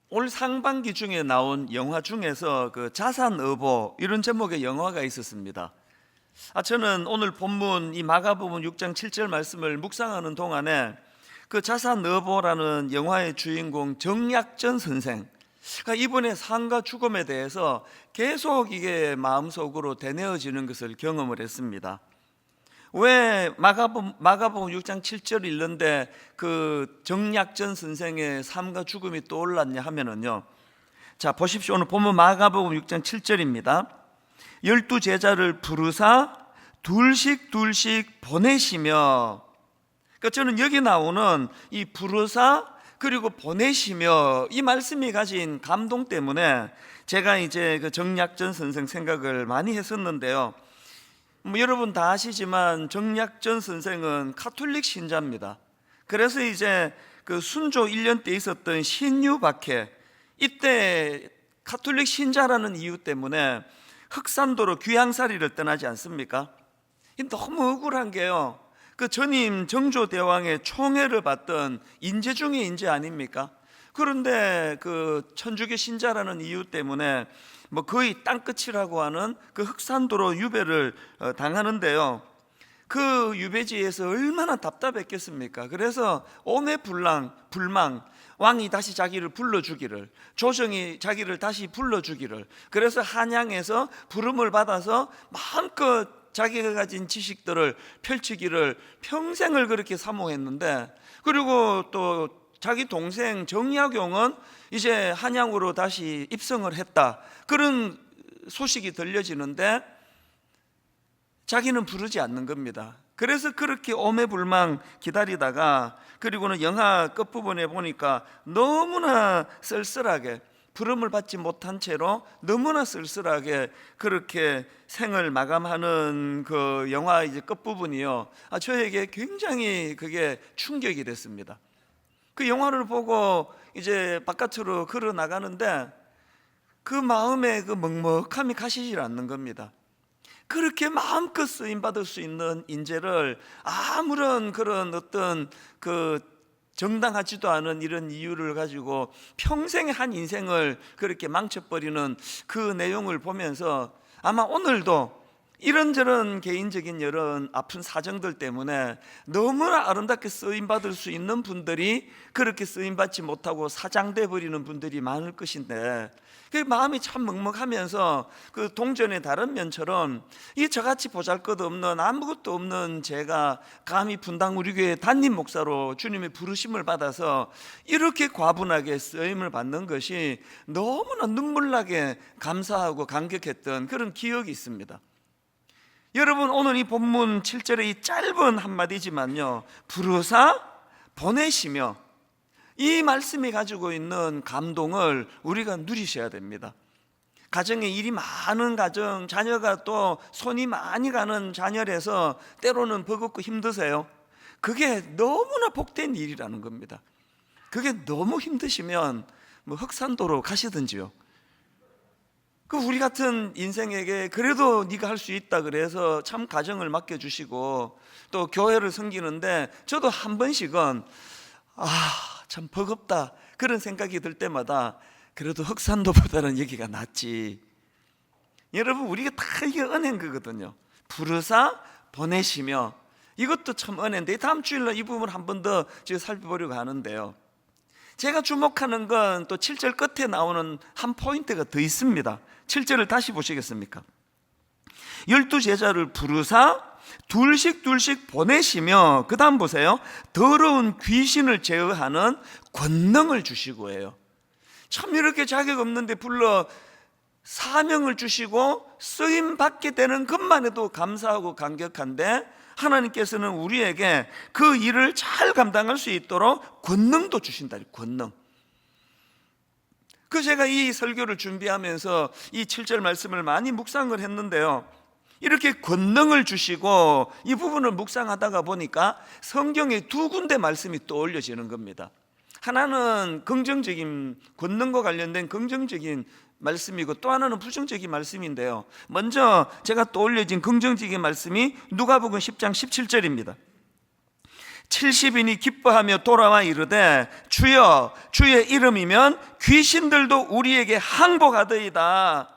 올 상반기 중에 나온 영화 중에서 그 자산어보 이런 제목의 영화가 있었습니다. 저는 오늘 본문 이 마가복음 6장 7절 말씀을 묵상하는 동안에 그 자산어보라는 영화의 주인공 정약전 선생, 그러니까 이분의 삶과 죽음에 대해서 계속 이게 마음속으로 되뇌어지는 것을 경험을 했습니다. 왜 마가복음 6장 7절 읽는데 그 정약전 선생의 삶과 죽음이 떠올랐냐 하면은요, 자 보십시오. 오늘 본문 마가복음 6장 7절입니다. 12제자를 부르사 둘씩 보내시며, 그러니까 저는 여기 나오는 이 부르사 그리고 보내시며 이 말씀이 가진 감동 때문에 제가 이제 그 정약전 선생 생각을 많이 했었는데요. 여러분 다 아시지만 정약전 선생은 카톨릭 신자입니다. 그래서 이제 그 순조 1년 때 있었던 신유박해, 이때 카톨릭 신자라는 이유 때문에 흑산도로 귀향살이를 떠나지 않습니까? 너무 억울한 게요, 그 전임 정조대왕의 총애를 받던 인재 중에 인재 아닙니까? 그런데 그 천주교 신자라는 이유 때문에 거의 땅끝이라고 하는 그 흑산도로 유배를 당하는데요, 그 유배지에서 얼마나 답답했겠습니까? 그래서 오매불망, 왕이 다시 자기를 불러주기를, 조정이 자기를 다시 불러주기를, 그래서 한양에서 부름을 받아서 마음껏 자기가 가진 지식들을 펼치기를 평생을 그렇게 사모했는데, 그리고 또 자기 동생 정약용은 이제 한양으로 다시 입성을 했다, 그런 소식이 들려지는데 자기는 부르지 않는 겁니다. 그래서 그렇게 오매불망 기다리다가, 그리고는 영화 끝부분에 보니까 너무나 쓸쓸하게, 부름을 받지 못한 채로 너무나 쓸쓸하게 그렇게 생을 마감하는 그 영화 이제 끝부분이요, 저에게 굉장히 그게 충격이 됐습니다. 그 영화를 보고 이제 바깥으로 걸어 나가는데 그 마음에 그 먹먹함이 가시질 않는 겁니다. 그렇게 마음껏 쓰임 받을 수 있는 인재를 아무런 그런 어떤 그 정당하지도 않은 이런 이유를 가지고 평생의 한 인생을 그렇게 망쳐버리는 그 내용을 보면서 아마 오늘도 이런저런 개인적인 여러 아픈 사정들 때문에 너무나 아름답게 쓰임받을 수 있는 분들이 그렇게 쓰임받지 못하고 사장돼 버리는 분들이 많을 것인데, 그 마음이 참 먹먹하면서 그 동전의 다른 면처럼 이 저같이 보잘것없는 아무것도 없는 제가 감히 분당 우리 교회 담임 목사로 주님의 부르심을 받아서 이렇게 과분하게 쓰임을 받는 것이 너무나 눈물나게 감사하고 감격했던 그런 기억이 있습니다. 여러분, 오늘 이 본문 7절의 이 짧은 한마디지만요, 부르사 보내시며, 이 말씀이 가지고 있는 감동을 우리가 누리셔야 됩니다. 가정에 일이 많은 가정, 자녀가 또 손이 많이 가는 자녀라서 때로는 버겁고 힘드세요. 그게 너무나 복된 일이라는 겁니다. 그게 너무 힘드시면 흑산도로 가시든지요. 그 우리 같은 인생에게 그래도 네가 할 수 있다 그래서 참 가정을 맡겨주시고 또 교회를 섬기는데, 저도 한 번씩은 참 버겁다 그런 생각이 들 때마다 그래도 흑산도보다는 여기가 낫지. 여러분, 우리가 다 이게 은혜인 거거든요. 부르사 보내시며, 이것도 참 은혜인데, 다음 주일날 이 부분 한 번 더 살펴보려고 하는데요, 제가 주목하는 건 또 7절 끝에 나오는 한 포인트가 더 있습니다. 7절을 다시 보시겠습니까? 12제자를 부르사 둘씩 보내시며, 그 다음 보세요. 더러운 귀신을 제어하는 권능을 주시고 해요. 참 이렇게 자격 없는데 불러 사명을 주시고 쓰임 받게 되는 것만 해도 감사하고 감격한데, 하나님께서는 우리에게 그 일을 잘 감당할 수 있도록 권능도 주신다. 권능. 제가 이 설교를 준비하면서 이 7절 말씀을 많이 묵상을 했는데요, 이렇게 권능을 주시고 이 부분을 묵상하다가 보니까 성경에 두 군데 말씀이 떠올려지는 겁니다. 하나는 긍정적인, 권능과 관련된 긍정적인 말씀이고, 또 하나는 부정적인 말씀인데요, 먼저 제가 떠올려진 긍정적인 말씀이 누가복음 10장 17절입니다. 70인이 기뻐하며 돌아와 이르되 주여 주의 이름이면 귀신들도 우리에게 항복하더이다.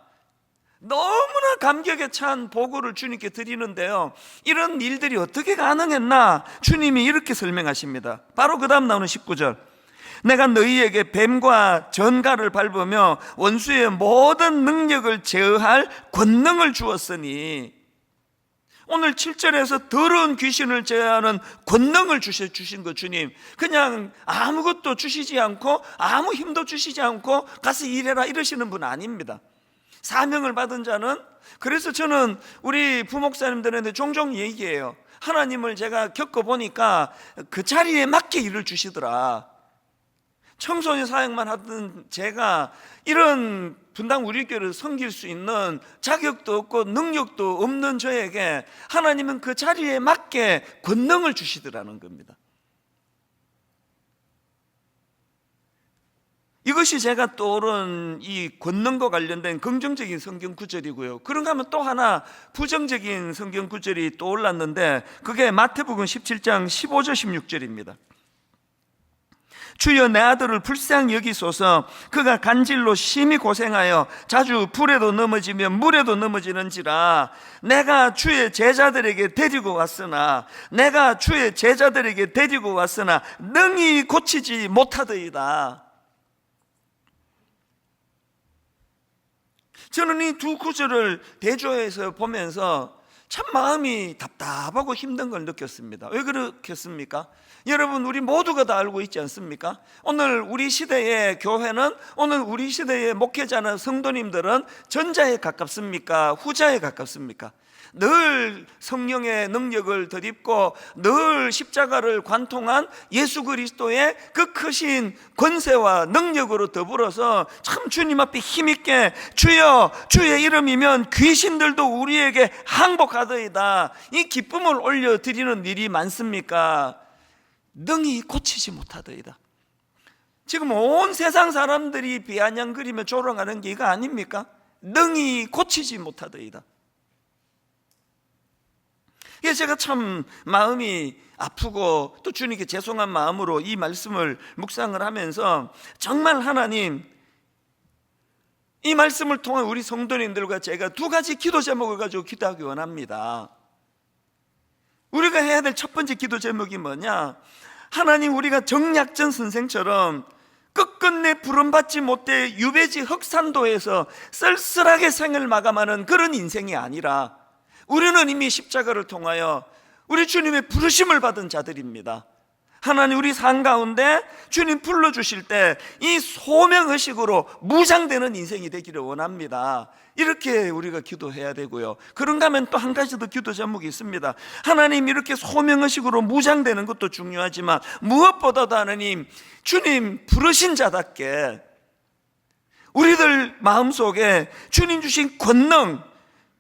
너무나 감격에 찬 보고를 주님께 드리는데요, 이런 일들이 어떻게 가능했나 주님이 이렇게 설명하십니다. 바로 그 다음 나오는 19절, 내가 너희에게 뱀과 전갈을 밟으며 원수의 모든 능력을 제어할 권능을 주었으니, 오늘 7절에서 더러운 귀신을 제어하는 권능을 주신 거 주님, 그냥 아무것도 주시지 않고 아무 힘도 주시지 않고 가서 일해라 이러시는 분 아닙니다. 사명을 받은 자는, 그래서 저는 우리 부목사님들한테 종종 얘기해요. 하나님을 제가 겪어보니까 그 자리에 맞게 일을 주시더라. 청소년 사역만 하던 제가 이런 분당 우리 교회를 섬길 수 있는 자격도 없고 능력도 없는 저에게 하나님은 그 자리에 맞게 권능을 주시더라는 겁니다. 이것이 제가 떠오른 이 권능과 관련된 긍정적인 성경 구절이고요, 그런가 하면 또 하나 부정적인 성경 구절이 떠올랐는데, 그게 마태복음 17장 15절 16절입니다. 주여 내 아들을 불쌍히 여기소서. 그가 간질로 심히 고생하여 자주 불에도 넘어지며 물에도 넘어지는지라. 내가 주의 제자들에게 데리고 왔으나 능히 고치지 못하더이다. 저는 이 두 구절을 대조해서 보면서 참 마음이 답답하고 힘든 걸 느꼈습니다. 왜 그렇겠습니까? 여러분, 우리 모두가 다 알고 있지 않습니까? 오늘 우리 시대의 교회는, 오늘 우리 시대의 목회자나 성도님들은 전자에 가깝습니까? 후자에 가깝습니까? 늘 성령의 능력을 덧입고 늘 십자가를 관통한 예수 그리스도의 그 크신 권세와 능력으로 더불어서 참 주님 앞에 힘있게 주여 주의 이름이면 귀신들도 우리에게 항복하더이다, 이 기쁨을 올려드리는 일이 많습니까? 능히 고치지 못하더이다. 지금 온 세상 사람들이 비아냥거리며 조롱하는 게 이거 아닙니까? 능히 고치지 못하더이다. 이게 제가 참 마음이 아프고 또 주님께 죄송한 마음으로 이 말씀을 묵상을 하면서, 정말 하나님, 이 말씀을 통해 우리 성도님들과 제가 두 가지 기도 제목을 가지고 기도하기 원합니다. 우리가 해야 될 첫 번째 기도 제목이 뭐냐? 하나님, 우리가 정약전 선생처럼 끝끝내 부름받지 못해 유배지 흑산도에서 쓸쓸하게 생을 마감하는 그런 인생이 아니라, 우리는 이미 십자가를 통하여 우리 주님의 부르심을 받은 자들입니다. 하나님, 우리 삶 가운데 주님 불러주실 때 이 소명의식으로 무장되는 인생이 되기를 원합니다. 이렇게 우리가 기도해야 되고요, 그런가 하면 또 한 가지 더 기도 제목이 있습니다. 하나님, 이렇게 소명의식으로 무장되는 것도 중요하지만 무엇보다도 하나님, 주님 부르신 자답게 우리들 마음속에 주님 주신 권능,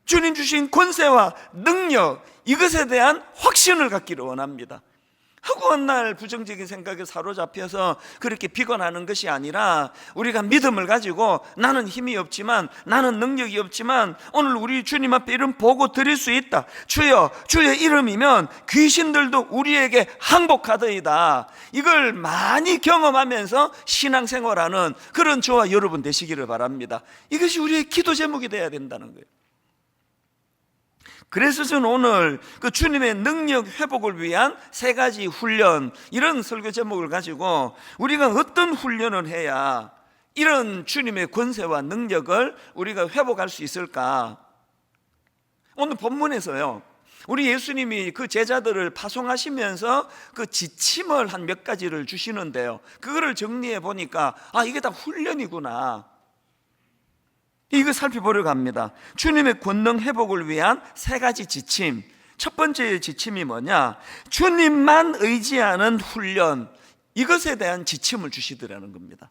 주님 주신 권세와 능력, 이것에 대한 확신을 갖기를 원합니다. 허구한 날 부정적인 생각에 사로잡혀서 그렇게 비관하는 것이 아니라, 우리가 믿음을 가지고 나는 힘이 없지만, 나는 능력이 없지만 오늘 우리 주님 앞에 이런 보고 드릴 수 있다. 주여 주의 이름이면 귀신들도 우리에게 항복하더이다. 이걸 많이 경험하면서 신앙생활하는 그런 저와 여러분 되시기를 바랍니다. 이것이 우리의 기도 제목이 되어야 된다는 거예요. 그래서 저는 오늘 그 주님의 능력 회복을 위한 세 가지 훈련, 이런 설교 제목을 가지고 우리가 어떤 훈련을 해야 이런 주님의 권세와 능력을 우리가 회복할 수 있을까? 오늘 본문에서요, 우리 예수님이 그 제자들을 파송하시면서 그 지침을 한 몇 가지를 주시는데요, 그거를 정리해 보니까 이게 다 훈련이구나, 이거 살펴보려고 합니다. 주님의 권능 회복을 위한 세 가지 지침. 첫 번째 지침이 뭐냐? 주님만 의지하는 훈련, 이것에 대한 지침을 주시더라는 겁니다.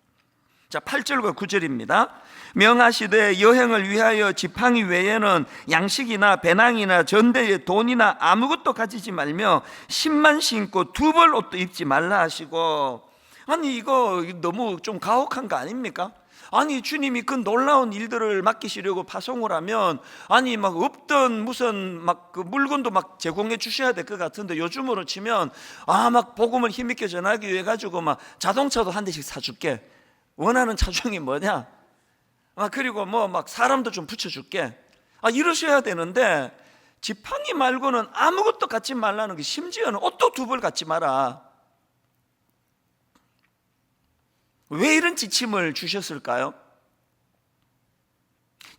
자, 8절과 9절입니다. 명하시되 여행을 위하여 지팡이 외에는 양식이나 배낭이나 전대에 돈이나 아무것도 가지지 말며 신만 신고 두 벌 옷도 입지 말라 하시고. 아니, 이거 너무 좀 가혹한 거 아닙니까? 아니 주님이 그 놀라운 일들을 맡기시려고 파송을 하면 아니 막 없던 무슨 막 그 물건도 막 제공해 주셔야 될 것 같은데, 요즘으로 치면 막 복음을 힘있게 전하기 위해 가지고 막 자동차도 한 대씩 사줄게, 원하는 차종이 뭐냐, 그리고 뭐 막 사람도 좀 붙여줄게, 이러셔야 되는데 지팡이 말고는 아무것도 갖지 말라는 게, 심지어는 옷도 두 벌 갖지 마라. 왜 이런 지침을 주셨을까요?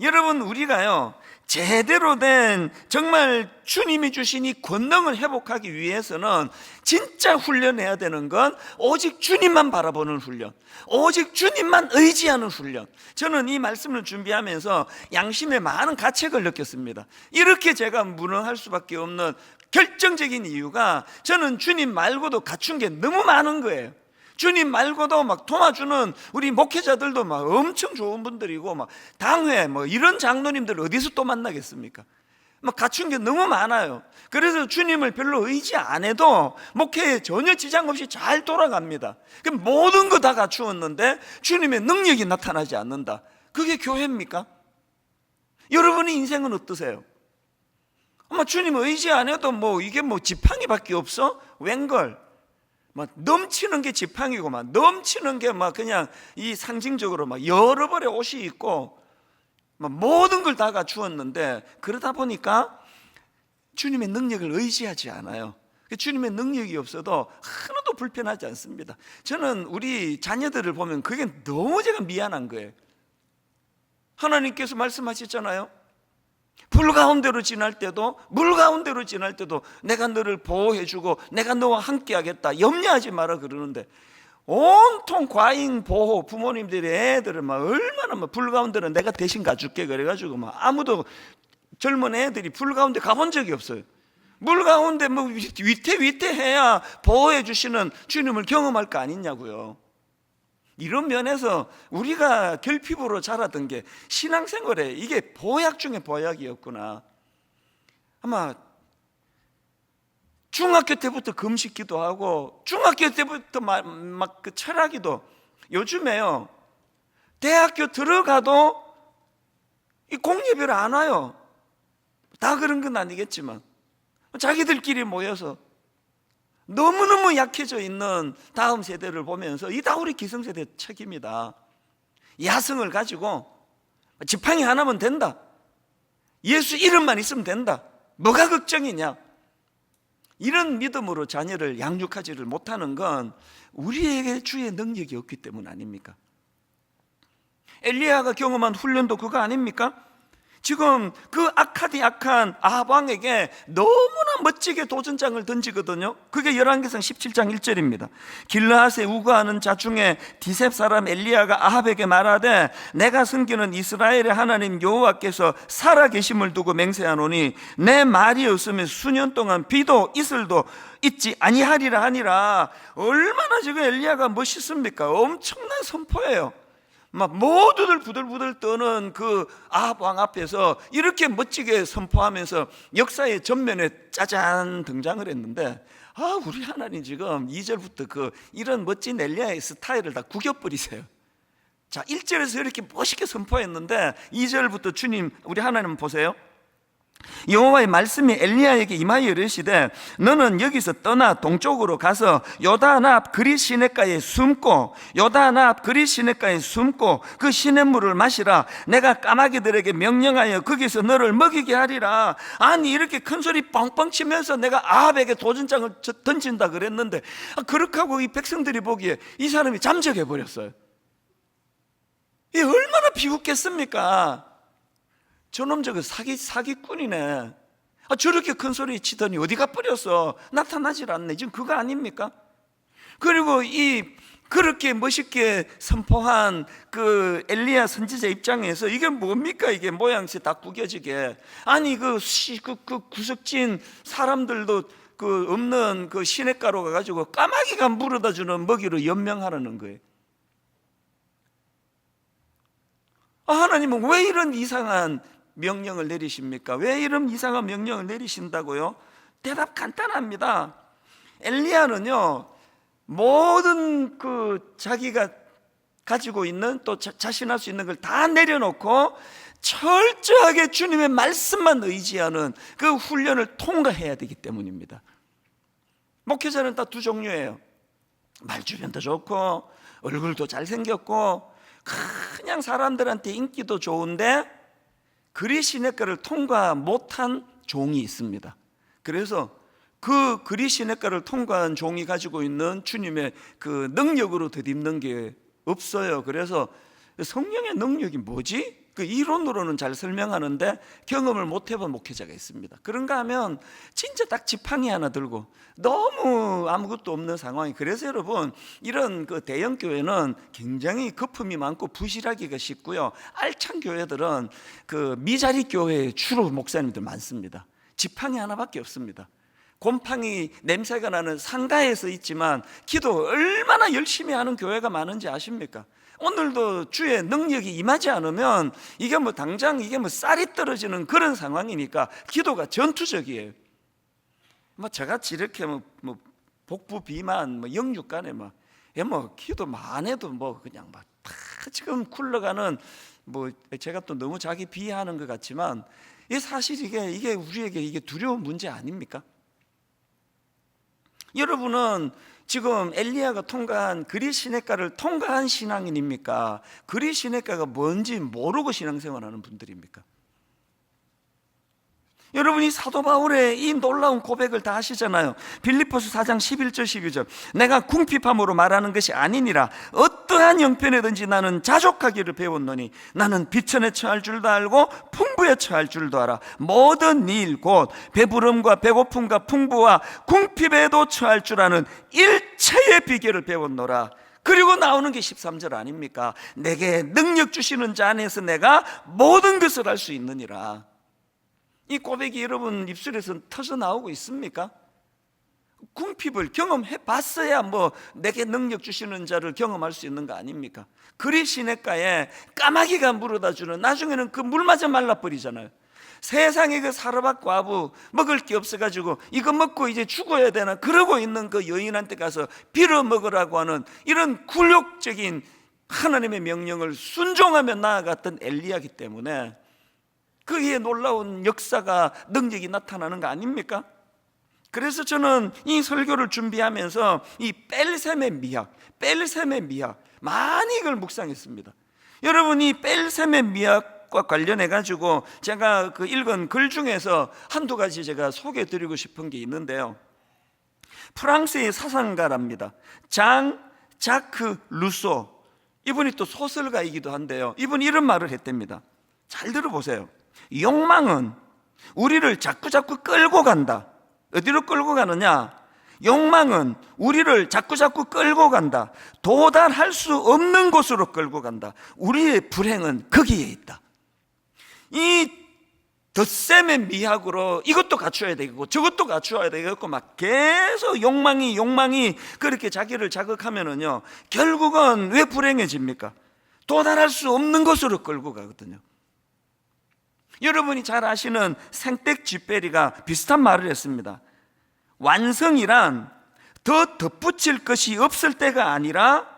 여러분, 우리가요 제대로 된 정말 주님이 주신 이 권능을 회복하기 위해서는 진짜 훈련해야 되는 건 오직 주님만 바라보는 훈련, 오직 주님만 의지하는 훈련. 저는 이 말씀을 준비하면서 양심의 많은 가책을 느꼈습니다. 이렇게 제가 무능할 수밖에 없는 결정적인 이유가, 저는 주님 말고도 갖춘 게 너무 많은 거예요. 주님 말고도 막 도와주는 우리 목회자들도 막 엄청 좋은 분들이고, 막 당회 뭐 이런 장로님들 어디서 또 만나겠습니까? 막 갖춘 게 너무 많아요. 그래서 주님을 별로 의지 안 해도 목회에 전혀 지장 없이 잘 돌아갑니다. 그럼 모든 거 다 갖추었는데 주님의 능력이 나타나지 않는다. 그게 교회입니까? 여러분의 인생은 어떠세요? 주님 의지 안 해도 뭐 이게 뭐 지팡이밖에 없어? 웬걸? 막 넘치는 게 지팡이고, 막 넘치는 게 막 그냥 이 상징적으로 막 여러 벌의 옷이 있고, 막 모든 걸 다 갖추었는데, 그러다 보니까 주님의 능력을 의지하지 않아요. 주님의 능력이 없어도 하나도 불편하지 않습니다. 저는 우리 자녀들을 보면 그게 너무 제가 미안한 거예요. 하나님께서 말씀하셨잖아요. 불 가운데로 지날 때도, 물 가운데로 지날 때도 내가 너를 보호해주고 내가 너와 함께 하겠다, 염려하지 마라 그러는데, 온통 과잉 보호, 부모님들이 애들을 막 얼마나 막 불 가운데는 내가 대신 가줄게 그래가지고 막 아무도 젊은 애들이 불 가운데 가본 적이 없어요. 물 가운데 뭐 위태위태해야 보호해 주시는 주님을 경험할 거 아니냐고요. 이런 면에서 우리가 결핍으로 자라던 게 신앙생활에 이게 보약 중에 보약이었구나. 아마 중학교 때부터 금식 기도하고, 중학교 때부터 막 그 철학기도, 요즘에요 대학교 들어가도 이 공예별 안 와요. 다 그런 건 아니겠지만 자기들끼리 모여서 너무너무 약해져 있는 다음 세대를 보면서, 이 다 우리 기성세대 책임이다. 야성을 가지고 지팡이 하나면 된다, 예수 이름만 있으면 된다, 뭐가 걱정이냐, 이런 믿음으로 자녀를 양육하지를 못하는 건 우리에게 주의 능력이 없기 때문 아닙니까? 엘리야가 경험한 훈련도 그거 아닙니까? 지금 그 악한 아합 왕에게 너무나 멋지게 도전장을 던지거든요. 그게 열왕기상 17장 1절입니다. 길르앗에 우거하는 자 중에 디셉 사람 엘리야가 아합에게 말하되, 내가 섬기는 이스라엘의 하나님 여호와께서 살아계심을 두고 맹세하노니 내 말이 없으면 수년 동안 비도 이슬도 있지 아니하리라 하니라. 얼마나 지금 엘리야가 멋있습니까? 엄청난 선포예요. 막 모두들 부들부들 떠는 그 아합 왕 앞에서 이렇게 멋지게 선포하면서 역사의 전면에 짜잔 등장을 했는데, 우리 하나님 지금 2절부터 그 이런 멋진 엘리야의 스타일을 다 구겨버리세요. 자, 1절에서 이렇게 멋있게 선포했는데 2절부터 주님, 우리 하나님 보세요. 여호와의 말씀이 엘리야에게 임하여 이르시되, 너는 여기서 떠나 동쪽으로 가서 요단 앞 그릿 시냇가에 숨고, 요단 앞 그릿 시냇가에 숨고 그 시냇물을 마시라. 내가 까마귀들에게 명령하여 거기서 너를 먹이게 하리라. 아니, 이렇게 큰 소리 뻥뻥 치면서 내가 아합에게 도전장을 던진다 그랬는데, 그렇게 하고 이 백성들이 보기에 이 사람이 잠적해 버렸어요. 이 얼마나 비웃겠습니까? 저놈 저거 사기꾼이네. 저렇게 큰 소리 치더니 어디 가버렸어? 나타나질 않네. 지금 그거 아닙니까? 그리고 그렇게 멋있게 선포한 그 엘리야 선지자 입장에서 이게 뭡니까? 이게 모양새 다 구겨지게. 아니 그 구석진 사람들도 그 없는 그 시냇가로 가가지고 까마귀가 물어다 주는 먹이로 연명하라는 거예요. 하나님은 왜 이런 이상한 명령을 내리십니까? 왜 이런 이상한 명령을 내리신다고요? 대답 간단합니다. 엘리야는요, 모든 그 자기가 가지고 있는 또 자신할 수 있는 걸 다 내려놓고 철저하게 주님의 말씀만 의지하는 그 훈련을 통과해야 되기 때문입니다. 목회자는 다 두 종류예요. 말주변도 좋고 얼굴도 잘생겼고 그냥 사람들한테 인기도 좋은데 그리 시내가를 통과 못한 종이 있습니다. 그래서 그 그리 시내가를 통과한 종이 가지고 있는 주님의 그 능력으로 덧입는 게 없어요. 그래서 성령의 능력이 뭐지? 그 이론으로는 잘 설명하는데 경험을 못 해본 목회자가 있습니다. 그런가 하면 진짜 딱 지팡이 하나 들고 너무 아무것도 없는 상황이. 그래서 여러분, 이런 그 대형 교회는 굉장히 거품이 많고 부실하기가 쉽고요, 알찬 교회들은 그 미자리 교회에 주로 목사님들 많습니다. 지팡이 하나밖에 없습니다. 곰팡이 냄새가 나는 상가에서 있지만 기도 얼마나 열심히 하는 교회가 많은지 아십니까? 오늘도 주의 능력이 임하지 않으면 이게 뭐 당장 이게 뭐 쌀이 떨어지는 그런 상황이니까 기도가 전투적이에요. 뭐 저같이 이렇게 뭐 복부 비만 뭐 영육간에 뭐 기도만 해도 뭐 그냥 막 다 지금 굴러가는, 뭐 제가 또 너무 자기 비하하는 것 같지만 이 사실 이게 우리에게 이게 두려운 문제 아닙니까? 여러분은 지금 엘리야가 통과한 그리 시내가를 통과한 신앙인입니까? 그리 시내가가 뭔지 모르고 신앙생활하는 분들입니까? 여러분이 사도 바울의 이 놀라운 고백을 다 하시잖아요. 빌립보서 4장 11절 12절 내가 궁핍함으로 말하는 것이 아니니라. 어떠한 형편에든지 나는 자족하기를 배웠노니 나는 비천에 처할 줄도 알고 풍부에 처할 줄도 알아. 모든 일 곧 배부름과 배고픔과 풍부와 궁핍에도 처할 줄 아는 일체의 비결을 배웠노라. 그리고 나오는 게 13절 아닙니까? 내게 능력 주시는 자 안에서 내가 모든 것을 할 수 있느니라. 이 고백이 여러분 입술에서 터져 나오고 있습니까? 궁핍을 경험해 봤어야 뭐 내게 능력 주시는 자를 경험할 수 있는 거 아닙니까? 그리 시냇가에 까마귀가 물어다 주는, 나중에는 그 물마저 말라버리잖아요. 세상에 그 사르밧 과부 먹을 게 없어가지고 이거 먹고 이제 죽어야 되나 그러고 있는 그 여인한테 가서 빌어 먹으라고 하는 이런 굴욕적인 하나님의 명령을 순종하며 나아갔던 엘리야이기 때문에 거기에 놀라운 역사가, 능력이 나타나는 거 아닙니까? 그래서 저는 이 설교를 준비하면서 이 뺄셈의 미학 많이 이걸 묵상했습니다. 여러분, 이 뺄셈의 미학과 관련해 가지고 제가 그 읽은 글 중에서 한두 가지 제가 소개해 드리고 싶은 게 있는데요. 프랑스의 사상가랍니다. 장 자크 루소, 이분이 또 소설가이기도 한데요, 이분이 이런 말을 했답니다. 잘 들어보세요. 욕망은 우리를 자꾸자꾸 끌고 간다. 어디로 끌고 가느냐? 욕망은 우리를 자꾸자꾸 끌고 간다. 도달할 수 없는 곳으로 끌고 간다. 우리의 불행은 거기에 있다. 이 덧셈의 미학으로 이것도 갖춰야 되고 저것도 갖춰야 되고 막 계속 욕망이 그렇게 자기를 자극하면은요, 결국은 왜 불행해집니까? 도달할 수 없는 곳으로 끌고 가거든요. 여러분이 잘 아시는 생텍 쥐페리가 비슷한 말을 했습니다. 완성이란 더 덧붙일 것이 없을 때가 아니라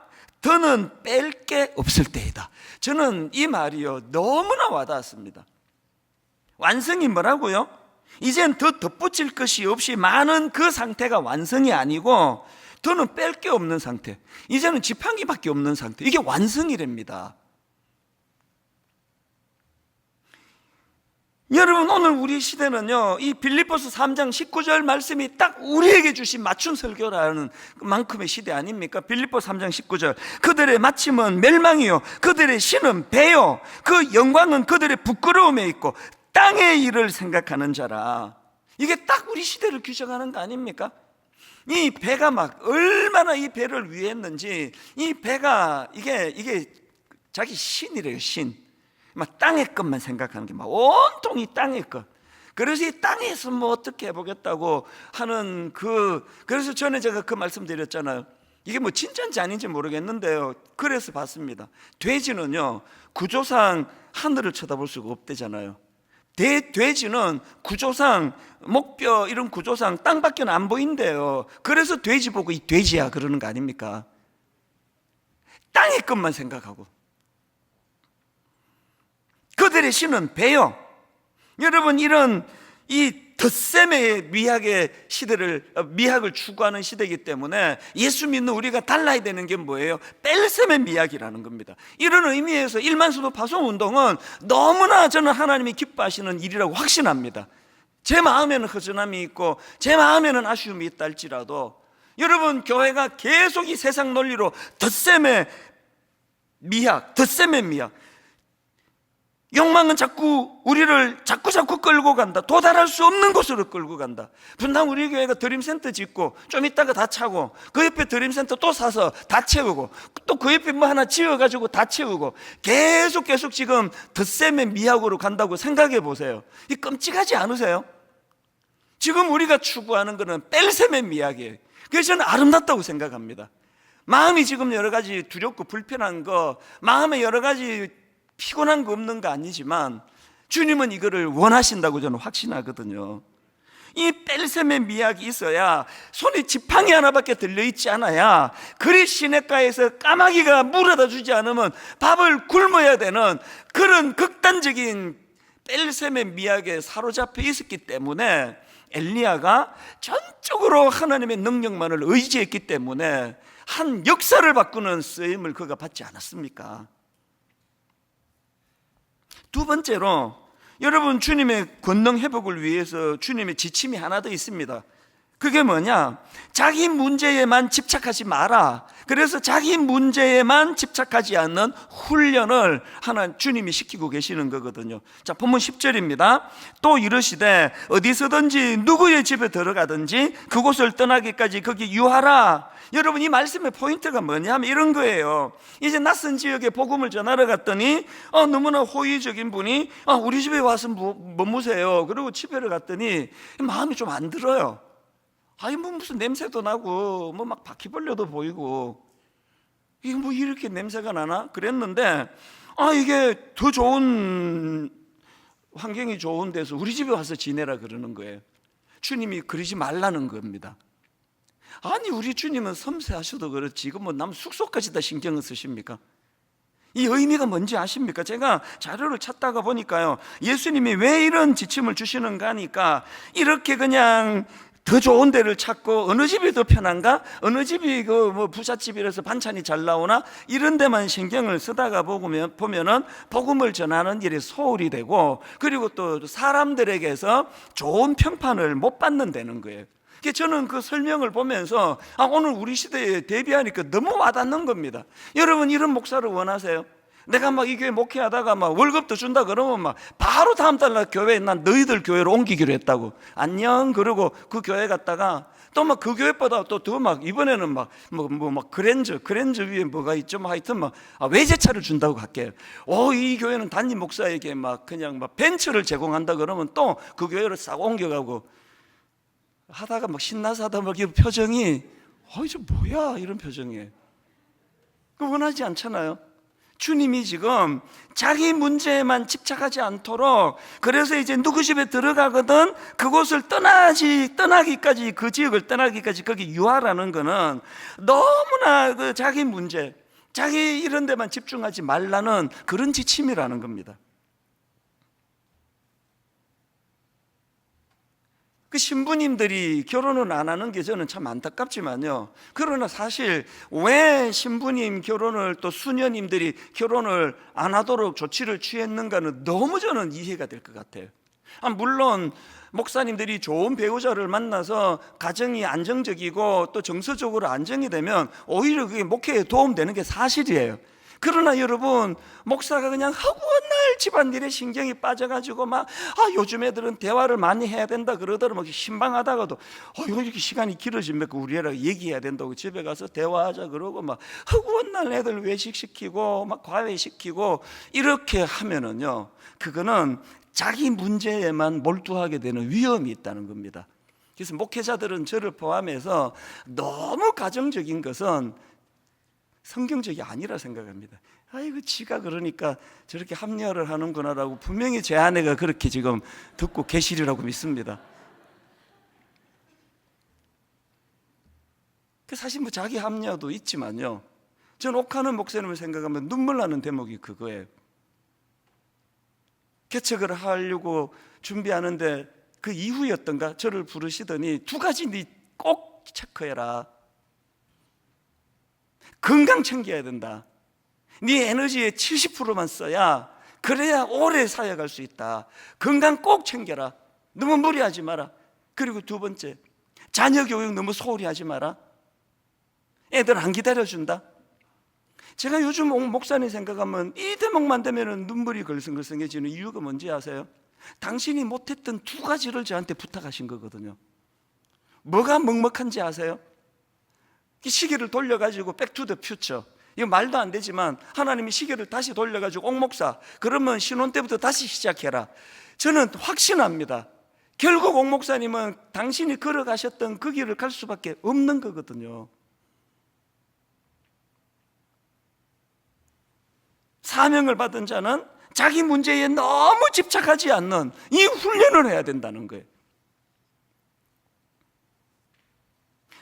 더는 뺄 게 없을 때이다. 저는 이 말이요, 너무나 와닿았습니다. 완성이 뭐라고요? 이젠 더 덧붙일 것이 없이 많은 그 상태가 완성이 아니고 더는 뺄 게 없는 상태, 이제는 지팡이밖에 없는 상태, 이게 완성이랍니다. 여러분, 오늘 우리 시대는요, 이 빌립보서 3장 19절 말씀이 딱 우리에게 주신 맞춤 설교라는 만큼의 시대 아닙니까? 빌립보서 3장 19절 그들의 마침은 멸망이요 그들의 신은 배요 그 영광은 그들의 부끄러움에 있고 땅의 일을 생각하는 자라. 이게 딱 우리 시대를 규정하는 거 아닙니까? 이 배가 막 얼마나 이 배를 위했는지, 이 배가 이게 자기 신이래요, 신. 막 땅의 것만 생각하는 게 막 온통이 땅의 것. 그래서 이 땅에서 뭐 어떻게 해보겠다고 하는 그래서 전에 제가 그 말씀 드렸잖아요. 이게 뭐 진짜인지 아닌지 모르겠는데요, 그래서 봤습니다. 돼지는요, 구조상 하늘을 쳐다볼 수가 없대잖아요. 돼지는 구조상 목뼈 이런 구조상 땅밖에 안 보인대요. 그래서 돼지 보고 이 돼지야 그러는 거 아닙니까? 땅에 땅의 것만 생각하고, 그들의 신은 배요. 여러분, 이런 이 덧셈의 미학을 추구하는 시대이기 때문에 예수 믿는 우리가 달라야 되는 게 뭐예요? 뺄셈의 미학이라는 겁니다. 이런 의미에서 일만수도 파송운동은 너무나 저는 하나님이 기뻐하시는 일이라고 확신합니다. 제 마음에는 허전함이 있고 제 마음에는 아쉬움이 있다 할지라도, 여러분, 교회가 계속 이 세상 논리로 덧셈의 미학, 욕망은 자꾸 우리를 자꾸 끌고 간다. 도달할 수 없는 곳으로 끌고 간다. 분당 우리 교회가 드림센터 짓고 좀 있다가 다 차고, 그 옆에 드림센터 또 사서 다 채우고, 또 그 옆에 뭐 하나 지어가지고 다 채우고, 계속 지금 덧셈의 미학으로 간다고 생각해 보세요. 이 끔찍하지 않으세요? 지금 우리가 추구하는 것은 뺄셈의 미학이에요. 그래서 저는 아름답다고 생각합니다. 마음이 지금 여러 가지 두렵고 불편한 거, 마음에 여러 가지 피곤한 거 없는 거 아니지만 주님은 이거를 원하신다고 저는 확신하거든요. 이 뺄셈의 미학이 있어야, 손에 지팡이 하나밖에 들려있지 않아야, 그리 시냇가에서 까마귀가 물어다 주지 않으면 밥을 굶어야 되는 그런 극단적인 뺄셈의 미학에 사로잡혀 있었기 때문에 엘리야가 전적으로 하나님의 능력만을 의지했기 때문에 한 역사를 바꾸는 쓰임을 그가 받지 않았습니까? 두 번째로, 여러분, 주님의 권능 회복을 위해서 주님의 지침이 하나 더 있습니다. 그게 뭐냐? 자기 문제에만 집착하지 마라. 그래서 자기 문제에만 집착하지 않는 훈련을 주님이 시키고 계시는 거거든요. 자, 본문 10절입니다. 또 이르시되 어디서든지 누구의 집에 들어가든지 그곳을 떠나기까지 거기 유하라. 여러분, 이 말씀의 포인트가 뭐냐면 이런 거예요. 이제 낯선 지역에 복음을 전하러 갔더니 너무나 호의적인 분이 우리 집에 와서 머무세요. 그리고 집에를 갔더니 마음이 좀 안 들어요. 아니, 뭐 무슨 냄새도 나고 뭐 막 바퀴벌레도 보이고, 이게 뭐 이렇게 냄새가 나나? 그랬는데 이게 더 좋은 환경이 좋은 데서 우리 집에 와서 지내라 그러는 거예요. 주님이 그러지 말라는 겁니다. 아니, 우리 주님은 섬세하셔도 그렇지 이거 뭐 남 숙소까지 다 신경을 쓰십니까? 이 의미가 뭔지 아십니까? 제가 자료를 찾다가 보니까요, 예수님이 왜 이런 지침을 주시는가 하니까, 이렇게 그냥 더 좋은 데를 찾고 어느 집이 더 편한가? 어느 집이 뭐 부잣집이라서 반찬이 잘 나오나? 이런 데만 신경을 쓰다가 보면은 복음을 전하는 일이 소홀히 되고, 그리고 또 사람들에게서 좋은 평판을 못 받는다는 거예요. 저는 그 설명을 보면서 오늘 우리 시대에 대비하니까 너무 와닿는 겁니다. 여러분, 이런 목사를 원하세요? 내가 막 이 교회 목회하다가 막 월급도 준다 그러면 막 바로 다음 달날 교회에 난 너희들 교회로 옮기기로 했다고, 안녕 그러고 그 교회 갔다가 또 막 그 교회보다 또 더 막 이번에는 막 그랜저 위에 뭐가 있죠, 뭐 하여튼 막 외제차를 준다고 할게요. 이 교회는 단임 목사에게 막 그냥 막 벤츠를 제공한다 그러면 또 그 교회로 싹 옮겨가고 하다가 막 신나서 하다 막 이 표정이 이제 뭐야 이런 표정이에요. 그 원하지 않잖아요. 주님이 지금 자기 문제에만 집착하지 않도록, 그래서 이제 누구 집에 들어가거든 그곳을 떠나기까지, 그 지역을 떠나기까지 거기 유하라는 거는 너무나 그 자기 문제, 자기 이런 데만 집중하지 말라는 그런 지침이라는 겁니다. 그 신부님들이 결혼을 안 하는 게 저는 참 안타깝지만요, 그러나 사실 왜 신부님 결혼을, 또 수녀님들이 결혼을 안 하도록 조치를 취했는가는 너무 저는 이해가 될 것 같아요. 물론 목사님들이 좋은 배우자를 만나서 가정이 안정적이고 또 정서적으로 안정이 되면 오히려 그게 목회에 도움되는 게 사실이에요. 그러나 여러분, 목사가 그냥 허구한 날 집안일에 신경이 빠져가지고 막 요즘 애들은 대화를 많이 해야 된다 그러더라도 막 신방하다가도 이렇게 시간이 길어지면 우리 애랑 얘기해야 된다고 집에 가서 대화하자 그러고 막 허구한 날 애들 외식시키고 막 과외시키고 이렇게 하면은요, 그거는 자기 문제에만 몰두하게 되는 위험이 있다는 겁니다. 그래서 목회자들은 저를 포함해서 너무 가정적인 것은 성경적이 아니라 생각합니다. 아이고, 지가 그러니까 저렇게 합리화를 하는구나라고 분명히 제 아내가 그렇게 지금 듣고 계시리라고 믿습니다. 사실 뭐 자기 합리화도 있지만요, 전 옥하는 목사님을 생각하면 눈물 나는 대목이 그거예요. 개척을 하려고 준비하는데 그 이후였던가 저를 부르시더니 두 가지 네 꼭 체크해라. 건강 챙겨야 된다. 네 에너지의 70%만 써야 그래야 오래 사역할 수 있다. 건강 꼭 챙겨라. 너무 무리하지 마라. 그리고 두 번째, 자녀 교육 너무 소홀히 하지 마라. 애들 안 기다려준다. 제가 요즘 목사님 생각하면 이 대목만 되면 눈물이 걸성걸성해지는 이유가 뭔지 아세요? 당신이 못했던 두 가지를 저한테 부탁하신 거거든요. 뭐가 먹먹한지 아세요? 이 시계를 돌려가지고 백투더 퓨처, 이거 말도 안 되지만 하나님이 시계를 다시 돌려가지고 옥목사, 그러면 신혼 때부터 다시 시작해라. 저는 확신합니다. 결국 옥목사님은 당신이 걸어가셨던 그 길을 갈 수밖에 없는 거거든요. 사명을 받은 자는 자기 문제에 너무 집착하지 않는 이 훈련을 해야 된다는 거예요.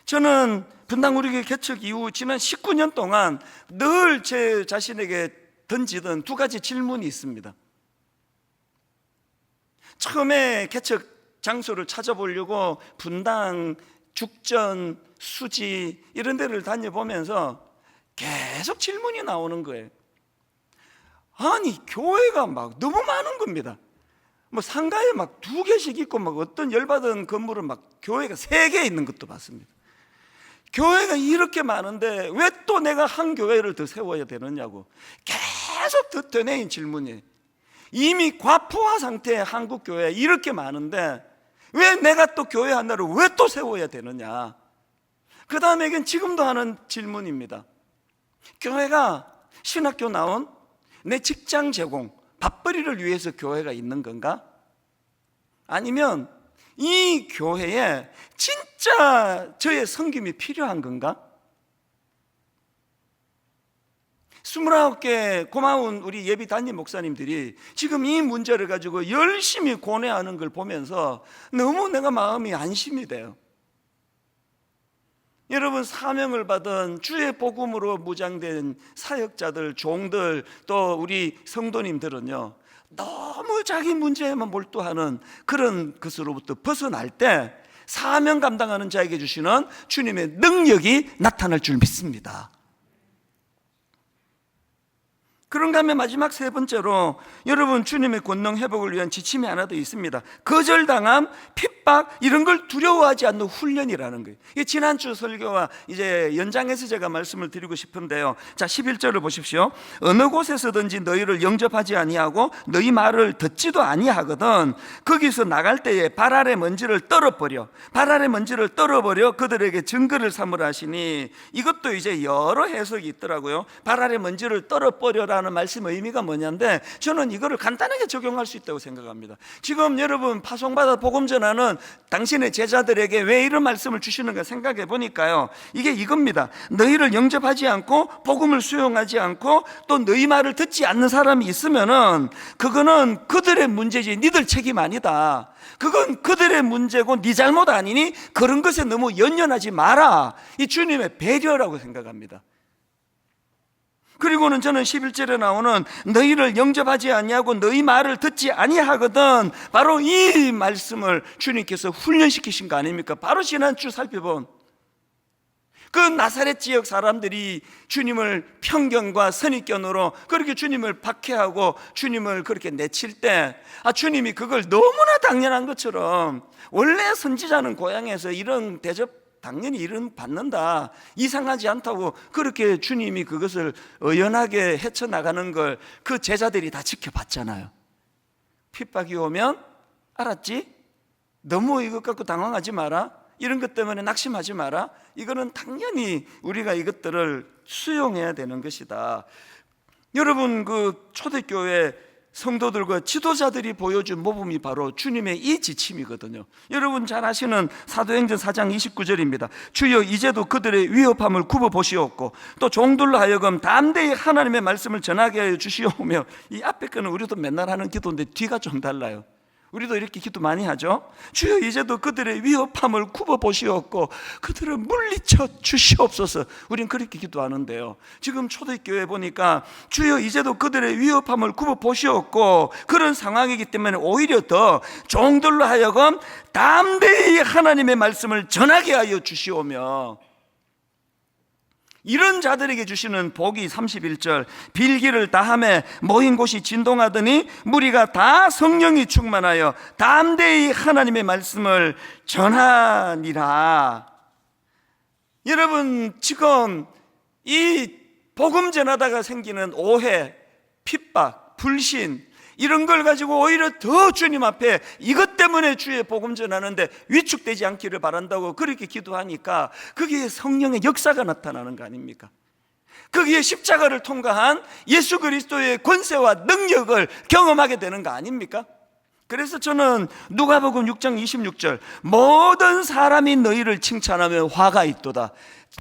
저는 분당우리교회 개척 이후 지난 19년 동안 늘 제 자신에게 던지던 두 가지 질문이 있습니다. 처음에 개척 장소를 찾아보려고 분당, 죽전, 수지 이런 데를 다녀보면서 계속 질문이 나오는 거예요. 아니 교회가 막 너무 많은 겁니다. 뭐 상가에 막 2개씩 있고 막 어떤 열받은 건물은 막 교회가 3개 있는 것도 봤습니다. 교회가 이렇게 많은데 왜 또 내가 한 교회를 더 세워야 되느냐고 계속 되뇌인 질문이에요. 이미 과포화 상태의 한국 교회 이렇게 많은데 왜 내가 또 교회 하나를 왜 또 세워야 되느냐. 그 다음에 이건 지금도 하는 질문입니다. 교회가 신학교 나온 내 직장 제공, 밥벌이를 위해서 교회가 있는 건가? 아니면 이 교회에 진짜 저의 섬김이 필요한 건가? 29개 고마운 우리 예비 담임 목사님들이 지금 이 문제를 가지고 열심히 고뇌하는 걸 보면서 너무 내가 마음이 안심이 돼요. 여러분, 사명을 받은 주의 복음으로 무장된 사역자들, 종들, 또 우리 성도님들은요, 너무 자기 문제에만 몰두하는 그런 것으로부터 벗어날 때 사명 감당하는 자에게 주시는 주님의 능력이 나타날 줄 믿습니다. 그런가 하면 마지막 세 번째로 여러분, 주님의 권능 회복을 위한 지침이 하나 더 있습니다. 거절당함, 핍박 이런 걸 두려워하지 않는 훈련이라는 거예요. 이게 지난주 설교와 이제 연장해서 제가 말씀을 드리고 싶은데요. 자, 11절을 보십시오. 어느 곳에서든지 너희를 영접하지 아니하고 너희 말을 듣지도 아니하거든 거기서 나갈 때에 발 아래 먼지를 떨어버려 그들에게 증거를 삼으라 하시니, 이것도 이제 여러 해석이 있더라고요. 발 아래 먼지를 떨어버려라 라는 말씀 의미가 뭐냐인데, 저는 이거를 간단하게 적용할 수 있다고 생각합니다. 지금 여러분 파송받아 복음 전하는 당신의 제자들에게 왜 이런 말씀을 주시는가 생각해 보니까요, 이게 이겁니다. 너희를 영접하지 않고 복음을 수용하지 않고 또 너희 말을 듣지 않는 사람이 있으면은 그거는 그들의 문제지 니들 책임 아니다. 그건 그들의 문제고 네 잘못 아니니 그런 것에 너무 연연하지 마라. 이 주님의 배려라고 생각합니다. 그리고는 저는 11절에 나오는 너희를 영접하지 아니하고 너희 말을 듣지 아니하거든, 바로 이 말씀을 주님께서 훈련시키신 거 아닙니까? 바로 지난주 살펴본 그 나사렛 지역 사람들이 주님을 편견과 선입견으로 그렇게 주님을 박해하고 주님을 그렇게 내칠 때, 주님이 그걸 너무나 당연한 것처럼, 원래 선지자는 고향에서 이런 대접 당연히 이런 받는다, 이상하지 않다고 그렇게 주님이 그것을 의연하게 헤쳐나가는 걸 그 제자들이 다 지켜봤잖아요. 핍박이 오면 알았지? 너무 이것 갖고 당황하지 마라, 이런 것 때문에 낙심하지 마라, 이거는 당연히 우리가 이것들을 수용해야 되는 것이다. 여러분, 그 초대교회 성도들과 지도자들이 보여준 모범이 바로 주님의 이 지침이거든요. 여러분 잘 아시는 사도행전 4장 29절입니다. 주여 이제도 그들의 위협함을 굽어보시옵고 또 종들로 하여금 담대히 하나님의 말씀을 전하게 하여 주시오며, 이 앞에 거는 우리도 맨날 하는 기도인데 뒤가 좀 달라요. 우리도 이렇게 기도 많이 하죠. 주여 이제도 그들의 위협함을 굽어보시옵고 그들을 물리쳐 주시옵소서. 우린 그렇게 기도하는데요, 지금 초대교회 보니까 주여 이제도 그들의 위협함을 굽어보시옵고 그런 상황이기 때문에 오히려 더 종들로 하여금 담대히 하나님의 말씀을 전하게 하여 주시오며, 이런 자들에게 주시는 복이 31절, 빌기를 다함에 모인 곳이 진동하더니 무리가 다 성령이 충만하여 담대히 하나님의 말씀을 전하니라. 여러분, 지금 이 복음 전하다가 생기는 오해, 핍박, 불신, 이런 걸 가지고 오히려 더 주님 앞에 이것 때문에 주의 복음 전하는데 위축되지 않기를 바란다고 그렇게 기도하니까 거기에 성령의 역사가 나타나는 거 아닙니까? 거기에 십자가를 통과한 예수 그리스도의 권세와 능력을 경험하게 되는 거 아닙니까? 그래서 저는 누가복음 6장 26절, 모든 사람이 너희를 칭찬하며 화가 있도다.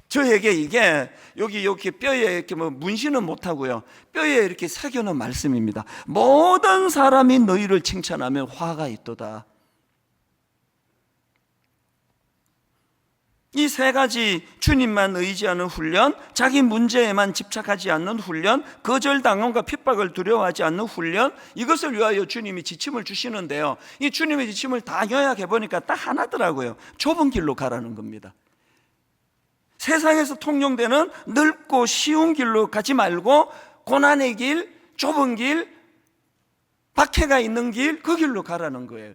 저에게 이게 여기 이렇게 뼈에 이렇게 뭐 문신은 못하고요, 뼈에 이렇게 새겨놓은 말씀입니다. 모든 사람이 너희를 칭찬하며 화가 있도다. 이 세 가지, 주님만 의지하는 훈련, 자기 문제에만 집착하지 않는 훈련, 거절당함과 핍박을 두려워하지 않는 훈련, 이것을 위하여 주님이 지침을 주시는데요, 이 주님의 지침을 다 요약해 보니까 딱 하나더라고요. 좁은 길로 가라는 겁니다. 세상에서 통용되는 넓고 쉬운 길로 가지 말고 고난의 길, 좁은 길, 박해가 있는 길, 그 길로 가라는 거예요.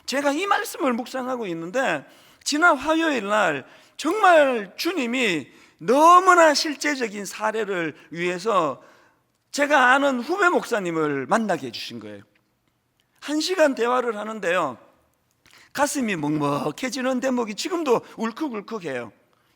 제가 이 말씀을 묵상하고 있는데 지난 화요일 날 정말 주님이 너무나 실제적인 사례를 위해서 제가 아는 후배 목사님을 만나게 해주신 거예요. 1시간 대화를 하는데요, 가슴이 먹먹해지는 대목이 지금도 울컥울컥해요.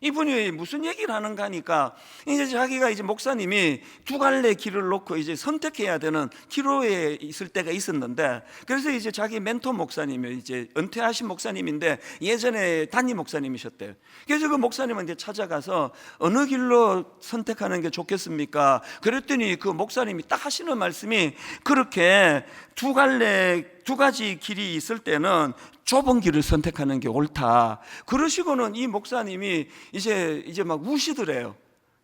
이분이 무슨 얘기를 하는가 하니까 이제 자기가 이제 목사님이 두 갈래 길을 놓고 이제 선택해야 되는 기로에 있을 때가 있었는데, 그래서 이제 자기 멘토 목사님이 이제 은퇴하신 목사님인데 예전에 담임 목사님이셨대요. 그래서 그 목사님한테 찾아가서 어느 길로 선택하는 게 좋겠습니까? 그랬더니 그 목사님이 딱 하시는 말씀이, 그렇게 두 가지 길이 있을 때는 좁은 길을 선택하는 게 옳다. 그러시고는 이 목사님이 이제 막 우시더래요.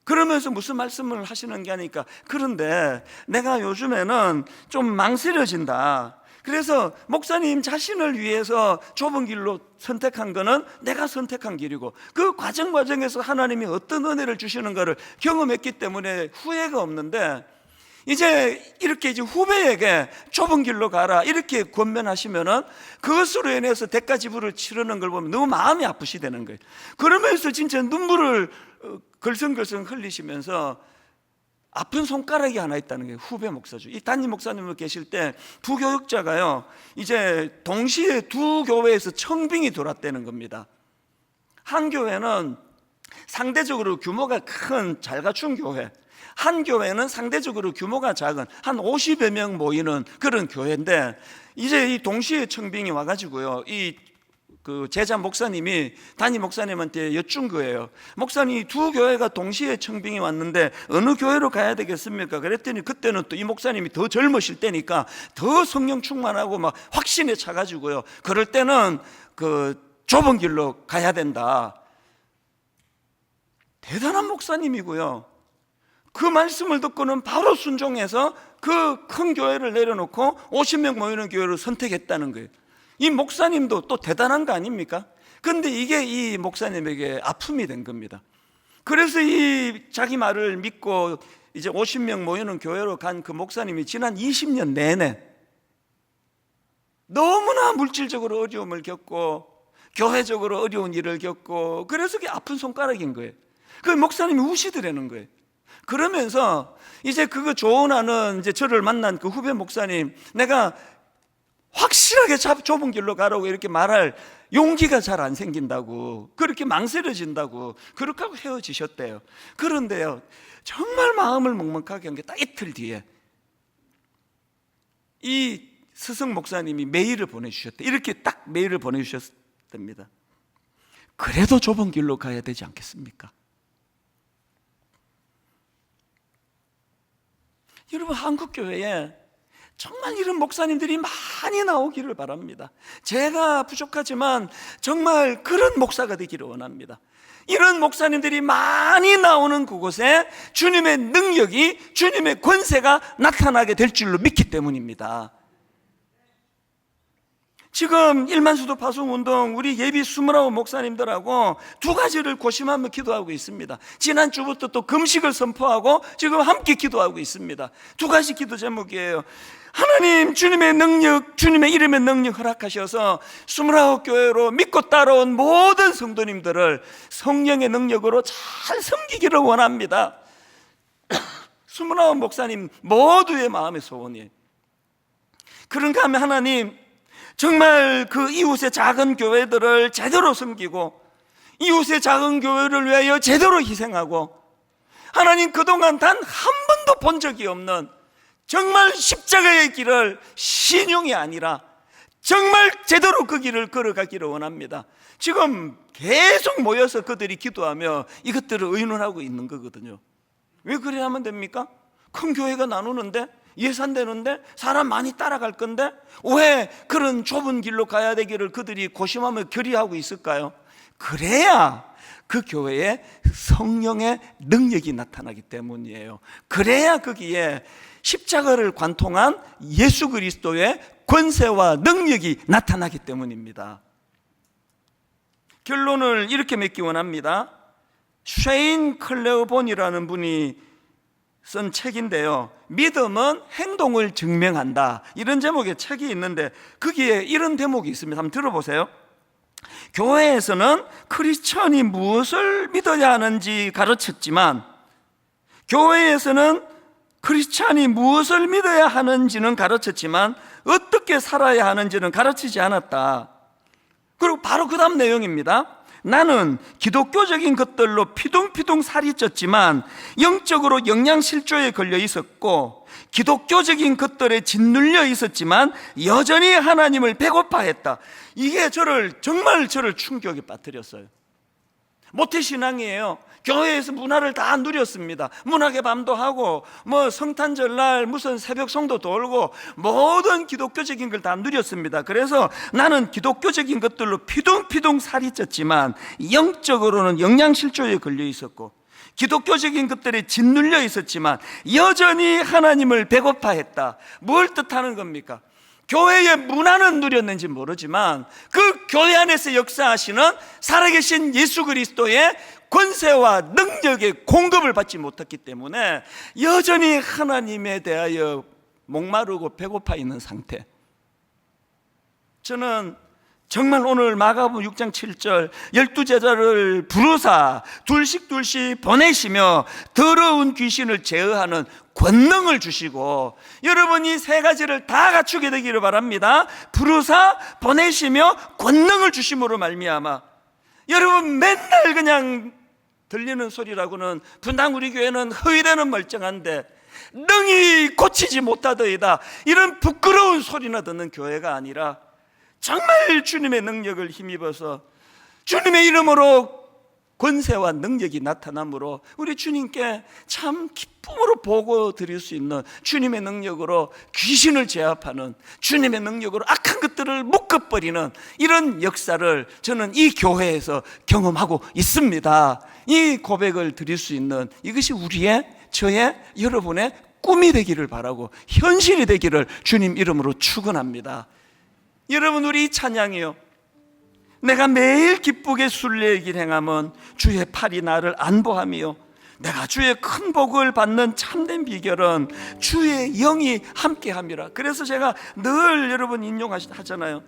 그러면서 무슨 말씀을 하시는 게 아니까, 그런데 내가 요즘에는 좀 망설여진다. 그래서 목사님 자신을 위해서 좁은 길로 선택한 거는 내가 선택한 길이고, 그 과정에서 하나님이 어떤 은혜를 주시는가를 경험했기 때문에 후회가 없는데, 이제 이렇게 이제 후배에게 좁은 길로 가라 이렇게 권면하시면은 그것으로 인해서 대가 지불을 치르는 걸 보면 너무 마음이 아프시다는 거예요. 그러면서 진짜 눈물을 걸성걸성 흘리시면서 아픈 손가락이 하나 있다는 거예요. 후배 목사죠. 이 담임 목사님을 계실 때 부교육자가요, 이제 동시에 두 교회에서 청빙이 돌았다는 겁니다. 한 교회는 상대적으로 규모가 큰 잘 갖춘 교회, 한 교회는 상대적으로 규모가 작은 한 50여 명 모이는 그런 교회인데, 이제 이 동시에 청빙이 와가지고요, 그 제자 목사님이 담임 목사님한테 여쭌 거예요. 목사님, 두 교회가 동시에 청빙이 왔는데 어느 교회로 가야 되겠습니까? 그랬더니 그때는 또 이 목사님이 더 젊으실 때니까 더 성령 충만하고 막 확신에 차가지고요, 그럴 때는 그 좁은 길로 가야 된다. 대단한 목사님이고요, 그 말씀을 듣고는 바로 순종해서 그 큰 교회를 내려놓고 50명 모이는 교회를 선택했다는 거예요. 이 목사님도 또 대단한 거 아닙니까? 그런데 이게 이 목사님에게 아픔이 된 겁니다. 그래서 이 자기 말을 믿고 이제 50명 모이는 교회로 간 그 목사님이 지난 20년 내내 너무나 물질적으로 어려움을 겪고 교회적으로 어려운 일을 겪고, 그래서 그게 아픈 손가락인 거예요. 그 목사님이 우시더라는 거예요. 그러면서 이제 그거 조언하는 이제 저를 만난 그 후배 목사님, 내가 확실하게 좁은 길로 가라고 이렇게 말할 용기가 잘 안 생긴다고, 그렇게 망설여진다고 그렇게 하고 헤어지셨대요. 그런데요, 정말 마음을 먹먹하게 한 게 딱 이틀 뒤에 이 스승 목사님이 메일을 보내주셨대. 이렇게 딱 메일을 보내주셨답니다. 그래도 좁은 길로 가야 되지 않겠습니까? 여러분, 한국교회에 정말 이런 목사님들이 많이 나오기를 바랍니다. 제가 부족하지만 정말 그런 목사가 되기를 원합니다. 이런 목사님들이 많이 나오는 그곳에 주님의 능력이, 주님의 권세가 나타나게 될 줄로 믿기 때문입니다. 지금 일만수도 파송운동 우리 예비 29 목사님들하고 두 가지를 고심하며 기도하고 있습니다. 지난주부터 또 금식을 선포하고 지금 함께 기도하고 있습니다. 두 가지 기도 제목이에요. 하나님, 주님의 능력, 주님의 이름의 능력 허락하셔서 29교회로 믿고 따라온 모든 성도님들을 성령의 능력으로 잘 섬기기를 원합니다. 29 목사님 모두의 마음의 소원이에요. 그런가 하면 하나님, 정말 그 이웃의 작은 교회들을 제대로 섬기고 이웃의 작은 교회를 위하여 제대로 희생하고, 하나님 그동안 단 한 번도 본 적이 없는 정말 십자가의 길을 신용이 아니라 정말 제대로 그 길을 걸어가기를 원합니다. 지금 계속 모여서 그들이 기도하며 이것들을 의논하고 있는 거거든요. 왜 그래 하면 됩니까? 큰 교회가 나누는데, 예산되는데, 사람 많이 따라갈 건데 왜 그런 좁은 길로 가야 되기를 그들이 고심하며 결의하고 있을까요? 그래야 그 교회에 성령의 능력이 나타나기 때문이에요. 그래야 거기에 십자가를 관통한 예수 그리스도의 권세와 능력이 나타나기 때문입니다. 결론을 이렇게 맺기 원합니다. 쉐인 클레어본이라는 분이 쓴 책인데요, 믿음은 행동을 증명한다, 이런 제목의 책이 있는데 거기에 이런 대목이 있습니다. 한번 들어보세요. 교회에서는 크리스천이 무엇을 믿어야 하는지 가르쳤지만, 교회에서는 크리스천이 무엇을 믿어야 하는지는 가르쳤지만 어떻게 살아야 하는지는 가르치지 않았다. 그리고 바로 그 다음 내용입니다. 나는 기독교적인 것들로 피둥피둥 살이 쪘지만 영적으로 영양실조에 걸려 있었고, 기독교적인 것들에 짓눌려 있었지만 여전히 하나님을 배고파했다. 이게 정말 저를 충격에 빠뜨렸어요. 모태신앙이에요. 교회에서 문화를 다 누렸습니다. 문학의 밤도 하고 성탄절날 무슨 새벽 성도 돌고 모든 기독교적인 걸 다 누렸습니다. 그래서 나는 기독교적인 것들로 피둥피둥 살이 쪘지만 영적으로는 영양실조에 걸려 있었고, 기독교적인 것들에 짓눌려 있었지만 여전히 하나님을 배고파했다. 뭘 뜻하는 겁니까? 교회의 문화는 누렸는지 모르지만 그 교회 안에서 역사하시는 살아계신 예수 그리스도의 권세와 능력의 공급을 받지 못했기 때문에 여전히 하나님에 대하여 목마르고 배고파 있는 상태. 저는 정말 오늘 마가복음 6장 7절 12제자를 부르사 둘씩 보내시며 더러운 귀신을 제어하는 권능을 주시고, 여러분이 세 가지를 다 갖추게 되기를 바랍니다. 부르사 보내시며 권능을 주심으로 말미암아. 여러분, 맨날 그냥 들리는 소리라고는 분당 우리 교회는 허위되는 멀쩡한데 능히 고치지 못하더이다, 이런 부끄러운 소리나 듣는 교회가 아니라 정말 주님의 능력을 힘입어서 주님의 이름으로 권세와 능력이 나타남으로 우리 주님께 참 기쁨으로 보고 드릴 수 있는, 주님의 능력으로 귀신을 제압하는, 주님의 능력으로 악한 것들을 묶어버리는 이런 역사를 저는 이 교회에서 경험하고 있습니다. 이 고백을 드릴 수 있는 이것이 우리의, 저의, 여러분의 꿈이 되기를 바라고 현실이 되기를 주님 이름으로 축원합니다. 여러분, 우리 이 찬양이요, 내가 매일 기쁘게 순례의 행함은 주의 팔이 나를 안보하며 내가 주의 큰 복을 받는 참된 비결은 주의 영이 함께함이라. 그래서 제가 늘 여러분 인용하잖아요.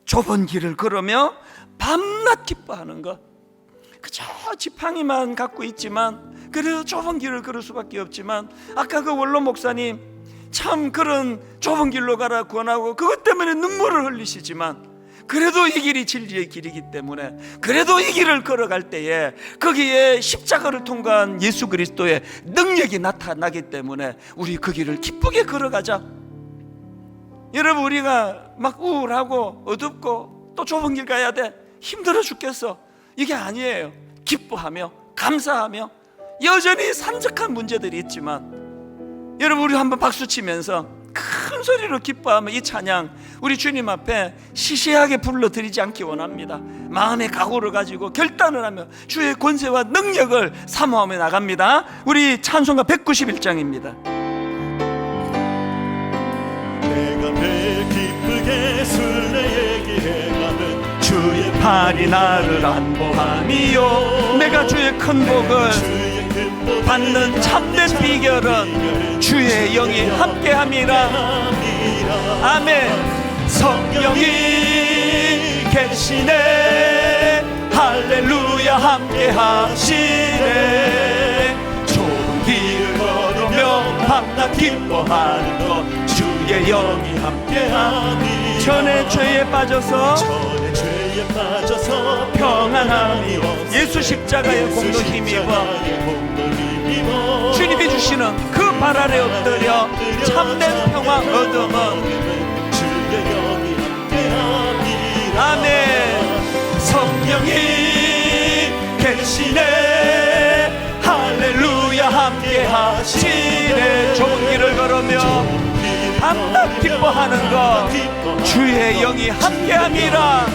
좁은 길을 걸으며 밤낮 기뻐하는 것. 그저 지팡이만 갖고 있지만 그래도 좁은 길을 걸을 수밖에 없지만, 아까 그 원로 목사님 참 그런 좁은 길로 가라 권하고 그것 때문에 눈물을 흘리시지만 그래도 이 길이 진리의 길이기 때문에, 그래도 이 길을 걸어갈 때에 거기에 십자가를 통과한 예수 그리스도의 능력이 나타나기 때문에 우리 그 길을 기쁘게 걸어가자. 여러분, 우리가 막 우울하고 어둡고 또 좁은 길 가야 돼, 힘들어 죽겠어, 이게 아니에요. 기뻐하며 감사하며, 여전히 산적한 문제들이 있지만 여러분, 우리 한번 박수치면서 큰 소리로 기뻐하며 이 찬양 우리 주님 앞에 시시하게 불러드리지 않기 원합니다. 마음의 각오를 가지고 결단을 하며 주의 권세와 능력을 사모하며 나갑니다. 우리 찬송가 191장입니다. 내가 매일 기쁘게 술래 얘기해가는 주의 팔이 나를 안보함이요 내가 주의 큰 복을 주의 큰 복 받는 참된 비결은 주의 영이 함께함이라. 아멘. 성령이 계시네 할렐루야 함께하시네 좁은 길을 걸으며 밤낮 기뻐하는 것 주의 영이 함께하니 전에 죄에 빠져서 전에 죄에 빠져서 평안함이 예수 십자가의 공로 힘입어 주님이 주시는 그 발 아래 엎드려 참된 평화 얻음은 주의 영이 함께하니 아멘. 성령이 계시네 할렐루야 함께하시네 좁은 길을 걸으며 밤낮 기뻐하는 것 주의 영이 함께함이라.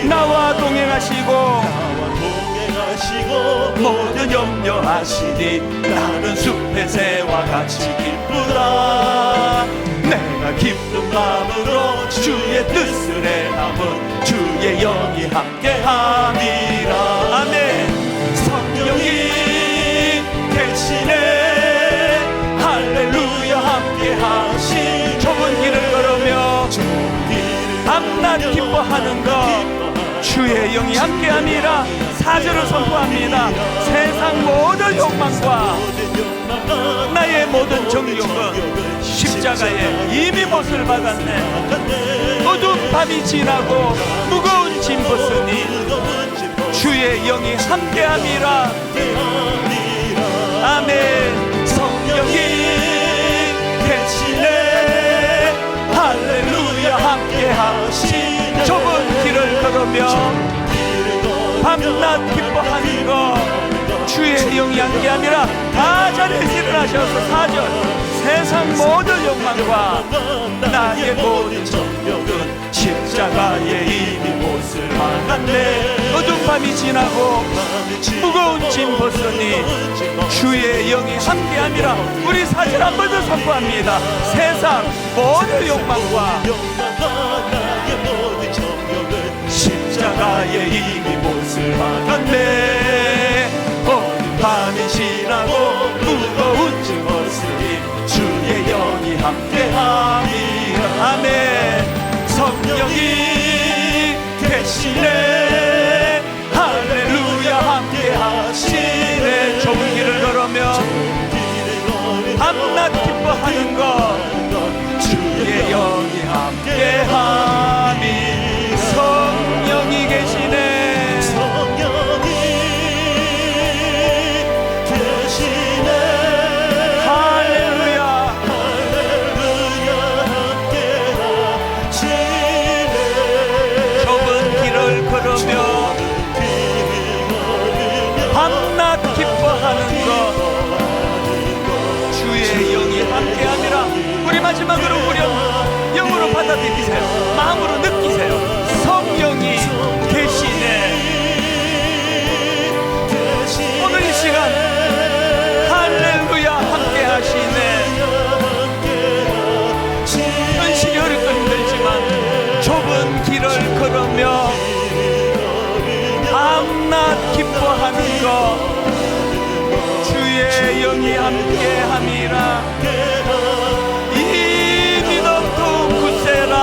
나와 동행하시고 모든 염려하시니 나는 숲의 새와 같이 기쁘다. 내가 기쁜 마음으로 주의 뜻을 행함은 주의 영이 함께함이라. 아멘. 성령이 계시네 할렐루야 함께하시 좁은 길을 걸으며 밤낮 기뻐하는 것 주의 영이 함께함이라. 4절을 선포합니다. 세상 모든 욕망과 나의 모든 정욕은 십자가에 이미 못을 박았네. 어두운 밤이 지나고 무거운 짐 벗으니 주의 영이 함께함이라. 아멘. 성령이 계시네 할렐루야 함께하시 좁은 길을 걸으며 밤낮 기뻐하는 것 주의 영이 함께함이라. 다 자리에서 일어나셔서 4절 세상 모든 욕망과 나의 모든 정욕은 십자가에 이미 못을 박았네. 어두운 밤이 지나고 무거운 짐 벗으니 주의 영이 함께함이라. 우리 4절 한 번 더 선포합니다. 세상 모든 욕망과 십자가에 이미 못을 박았네. 어두운 밤이 지나고 무거운 짐 벗으니 주의 영이 함께함이라. 아멘. 성령이 계시네 할렐루야 함께하시네 좁은 길을 걸으며 밤낮 기뻐하는 것 주의 영이 함께함이. 성령이 계시네 성령이 계시네 할렐루야 할렐루야 함께하시네 좁은 길을 걸으며 밤낮 기뻐하는 것 주의 영이 함께함이라. 우리 마지막으로 우리 영으로 받아들이세요. 마음으로 느끼세요. 성령이 계시네. 오늘 이 시간 할렐루야 함께하시네. 현실이 어렵고 힘들지만 좁은 길을 걸으며 밤낮 기뻐하는 것 주의 영이 함께함이라. 이 믿음 더욱 굳세라.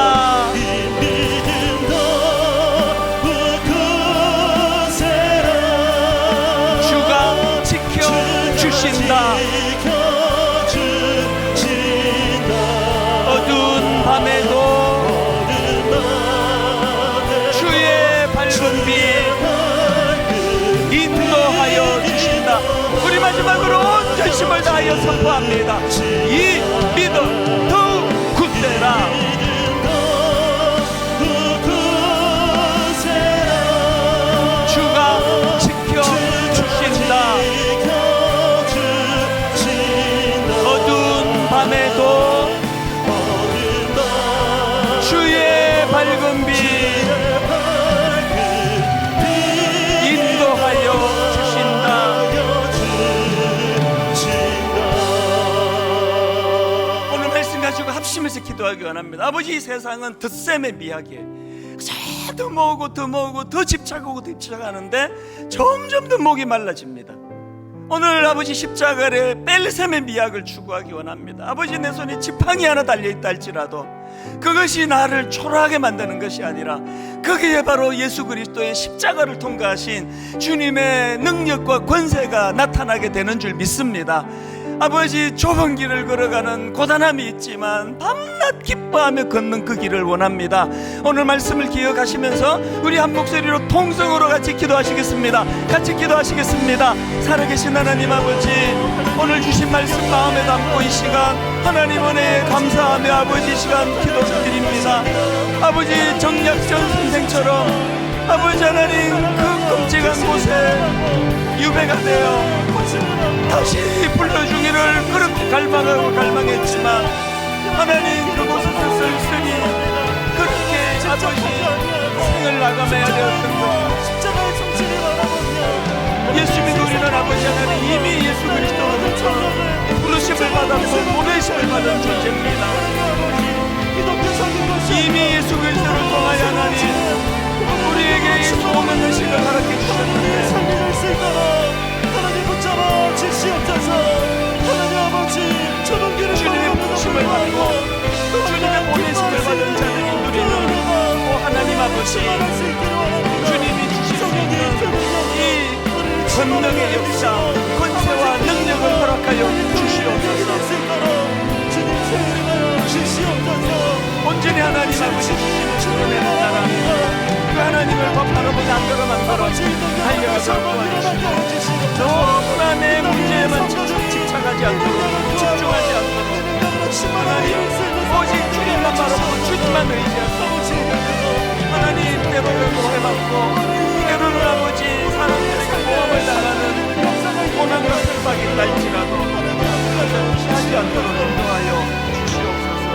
주가 지켜주신다. 어두운 밤에도 주의 밝은 빛 인도하여 주신다. 우리 마지막으로 온 전심을 다하여 선포합니다. 이 믿음 더욱 굳세라. 주가 지켜주신다. 어두운 밤에도 기도하기 원합니다. 아버지, 이 세상은 덧셈의 미학이에요. 더 모으고 더 모으고 더 집착하고 더 집착하는데 점점 더 목이 말라집니다. 오늘 아버지 십자가 아래 뺄셈의 미학을 추구하기 원합니다. 아버지, 내 손에 지팡이 하나 달려있다 할지라도 그것이 나를 초라하게 만드는 것이 아니라 거기에 바로 예수 그리스도의 십자가를 통과하신 주님의 능력과 권세가 나타나게 되는 줄 믿습니다. 아버지, 좁은 길을 걸어가는 고단함이 있지만 밤낮 기뻐하며 걷는 그 길을 원합니다. 오늘 말씀을 기억하시면서 우리 한 목소리로 통성으로 같이 기도하시겠습니다. 같이 기도하시겠습니다. 살아계신 하나님 아버지, 오늘 주신 말씀 마음에 담고 이 시간 하나님 은혜에 감사하며 아버지 시간 기도드립니다. 아버지, 정약전 선생처럼 아버지 하나님 그 끔찍한 곳에 유배가 되어 다시 불러주기를 그렇게 갈망했지만 하나님, 그곳에서 쓸쓸히 그렇게 아버지 생을 나가매야 되었던 것, 예수 믿는 우리는 아버지 하나님 이미 예수 그리스도로부터 부르심을 받았고 보내심을 받은 존재입니다. 이미 예수 그리스도를 통하여 하나님 우리에게 이 소원한 의식을 허락해 주셨는데 주님의 부르심을 받고 주님의 보내심을 받은 자들이 누리는 하나님 아버지, 주님이 주실 수 있는 이 권능의 역사, 권세와 능력을 허락하여 주시옵소서. 온전히 하나님 아버지 주시는 은혜를 따라 그 하나님을 바라보지 않도록 만들어 달려가서 도와주시고 너무나 내 문제에만 집착하지 않도록, 집중하지 않도록 하나님 오직 주님만 바라보고 주님만 의지하고 하나님, 때로는 오해받고 때로는 아버지 사람들에게 모함을 당하는 고난과 설박이 날지라도 그것을 피하지 않도록 인도하여 주시옵소서.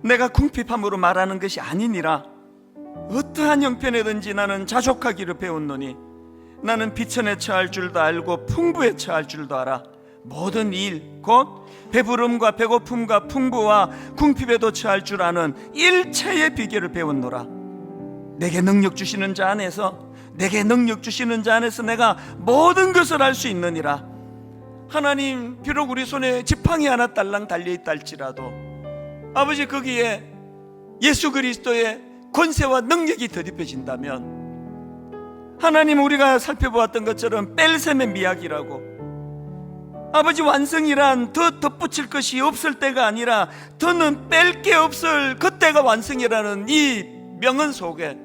내가 궁핍함으로 말하는 것이 아니니라. 어떠한 형편이든지 나는 자족하기를 배웠노니 나는 비천에 처할 줄도 알고 풍부에 처할 줄도 알아. 모든 일 곧 배부름과 배고픔과 풍부와 궁핍에도 처할 줄 아는 일체의 비결을 배웠노라. 내게 능력 주시는 자 안에서 내가 모든 것을 할 수 있느니라. 하나님, 비록 우리 손에 지팡이 하나 딸랑 달려있다 할지라도 아버지, 거기에 예수 그리스도의 권세와 능력이 덧입혀진다면 하나님, 우리가 살펴보았던 것처럼 뺄셈의 미학이라고 아버지, 완성이란 더 덧붙일 것이 없을 때가 아니라 더는 뺄 게 없을 그때가 완성이라는 이 명언 속에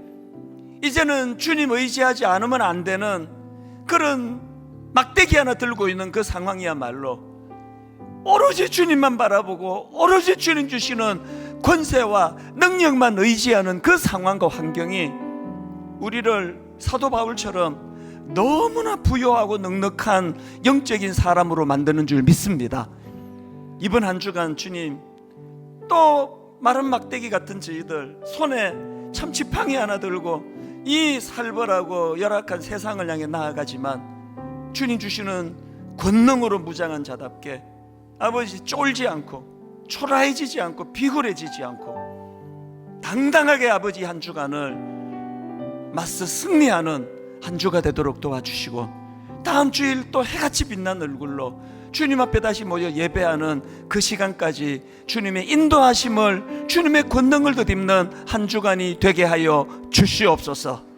이제는 주님 의지하지 않으면 안 되는 그런 막대기 하나 들고 있는 그 상황이야말로 오로지 주님만 바라보고 오로지 주님 주시는 권세와 능력만 의지하는 그 상황과 환경이 우리를 사도 바울처럼 너무나 부요하고 넉넉한 영적인 사람으로 만드는 줄 믿습니다. 이번 한 주간 주님, 또 마른 막대기 같은 저희들 손에 참 지팡이 하나 들고 이 살벌하고 열악한 세상을 향해 나아가지만 주님 주시는 권능으로 무장한 자답게 아버지, 쫄지 않고 초라해지지 않고 비굴해지지 않고 당당하게 아버지 한 주간을 맞서 승리하는 한 주가 되도록 도와주시고 다음 주일 또 해같이 빛난 얼굴로 주님 앞에 다시 모여 예배하는 그 시간까지 주님의 인도하심을, 주님의 권능을 덧입는 한 주간이 되게 하여 주시옵소서.